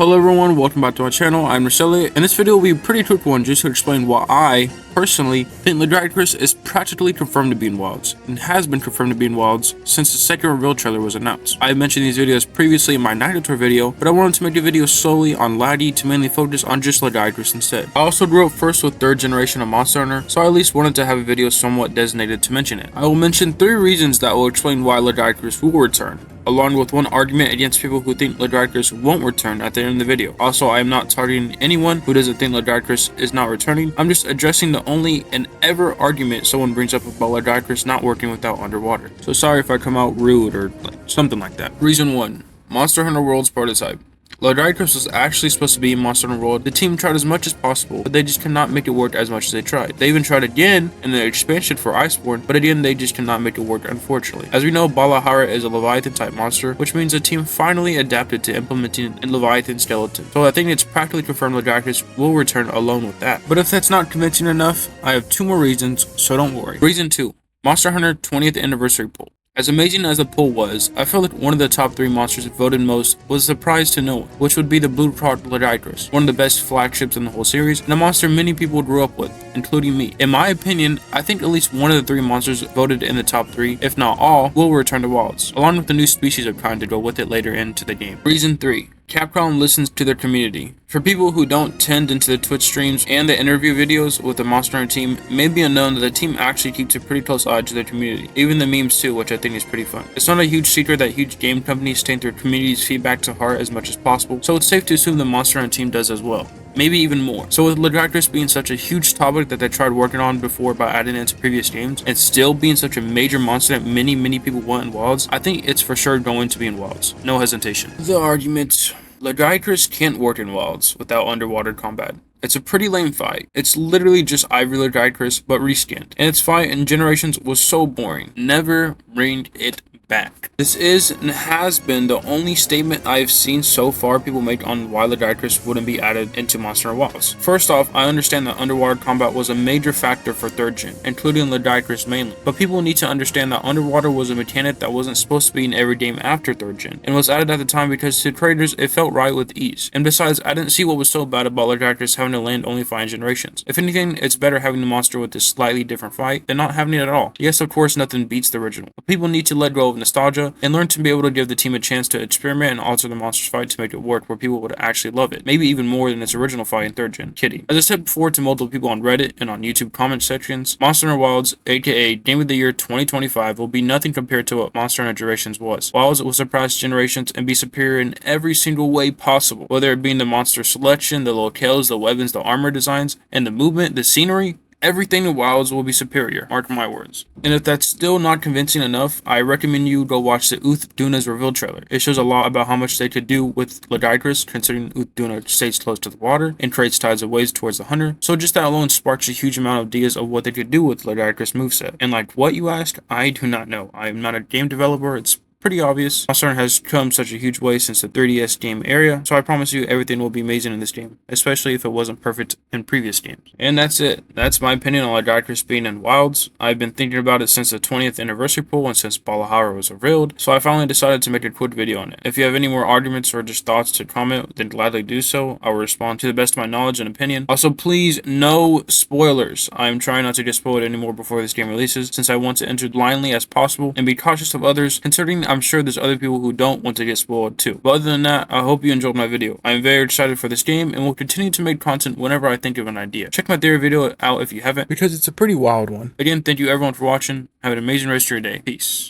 Hello everyone, welcome back to my channel. I'm Nerscylla, and this video will be a pretty quick one just to explain why I, personally, think Lagiacrus is practically confirmed to be in Wilds, and has been confirmed to be in Wilds since the second reveal trailer was announced. I have mentioned these videos previously in my Agnaktor video, but I wanted to make a video solely on Lagi to mainly focus on just Lagiacrus instead. I also grew up first with 3rd generation of Monster Hunter, so I at least wanted to have a video somewhat designated to mention it. I will mention 3 reasons that will explain why Lagiacrus will return, along with one argument against people who think Lagiacrus won't return at the end of the video. Also, I am not targeting anyone who doesn't think Lagiacrus is not returning. I'm just addressing the only and ever argument someone brings up about Lagiacrus not working without underwater. So sorry if I come out rude or something like that. Reason 1. Monster Hunter World's prototype. Lagiacrus was actually supposed to be in Monster Hunter World. The team tried as much as possible, but they just could not make it work as much as they tried. They even tried again in the expansion for Iceborne, but again they just could not make it work, unfortunately. As we know, Balahara is a Leviathan type monster, which means the team finally adapted to implementing a Leviathan skeleton. So I think it's practically confirmed Lagiacrus will return alone with that. But if that's not convincing enough, I have 2 more reasons, so don't worry. Reason 2. Monster Hunter 20th Anniversary Poll. As amazing as the poll was, I felt like one of the top 3 monsters voted most was a surprise to no one, which would be the blue card Lagiacrus, one of the best flagships in the whole series, and a monster many people grew up with, including me. In my opinion, I think at least one of the 3 monsters voted in the top 3, if not all, will return to Wilds, along with the new species of kind to go with it later into the game. Reason 3. Capcom listens to their community. For people who don't tend into the Twitch streams and the interview videos with the Monster Hunter team, it may be unknown that the team actually keeps a pretty close eye to their community, even the memes too, which I think is pretty fun. It's not a huge secret that huge game companies take their community's feedback to heart as much as possible, so it's safe to assume the Monster Hunter team does as well. Maybe even more. So with Lagiacrus being such a huge topic that they tried working on before by adding it to previous games, and still being such a major monster that many people want in Wilds, I think it's for sure going to be in Wilds. No hesitation. The argument: Lagiacrus can't work in Wilds without underwater combat. It's a pretty lame fight. It's literally just Ivory Lagiacrus, but reskinned. And its fight in Generations was so boring. Never bring it back. This is and has been the only statement I've seen so far people make on why Lagiacrus wouldn't be added into Monster Hunter Wilds. First off, I understand that underwater combat was a major factor for 3rd gen, including Lagiacrus mainly, but people need to understand that underwater was a mechanic that wasn't supposed to be in every game after 3rd gen, and was added at the time because to creators it felt right with ease. And besides, I didn't see what was so bad about Lagiacrus having to land only 5 generations. If anything, it's better having the monster with this slightly different fight than not having it at all. Yes, of course, nothing beats the original, but people need to let go of nostalgia and learn to be able to give the team a chance to experiment and alter the monster's fight to make it work where people would actually love it, maybe even more than its original fight in 3rd gen. Kidding. As I said before to multiple people on Reddit and on YouTube comment sections, Monster Hunter Wilds, aka Game of the Year 2025, will be nothing compared to what Monster Hunter Generations was. Wilds will surpass Generations and be superior in every single way possible, whether it being the monster selection, the locales, the weapons, the armor designs, and the movement, the scenery. Everything in Wilds will be superior, mark my words. And if that's still not convincing enough, I recommend you go watch the Duna's reveal trailer. It shows a lot about how much they could do with Lagiacrus, considering Duna stays close to the water and creates tides of waves towards the hunter. So just that alone sparks a huge amount of ideas of what they could do with Lagiacrus moveset. And like what, you ask? I do not know. I am not a game developer. It's pretty obvious. Monster Hunter has come such a huge way since the 3DS game area, so I promise you everything will be amazing in this game, especially if it wasn't perfect in previous games. And that's it. That's my opinion on Lagiacrus being in Wilds. I've been thinking about it since the 20th anniversary poll and since Balahara was revealed, so I finally decided to make a quick video on it. If you have any more arguments or just thoughts to comment, then gladly do so. I will respond to the best of my knowledge and opinion. Also, please, no spoilers. I'm trying not to get spoiled anymore before this game releases, since I want to enter blindly as possible and be cautious of others, considering I'm sure there's other people who don't want to get spoiled too. But other than that, I hope you enjoyed my video. I am very excited for this game and will continue to make content whenever I think of an idea. Check my theory video out if you haven't, because it's a pretty wild one. Again, thank you everyone for watching. Have an amazing rest of your day. Peace.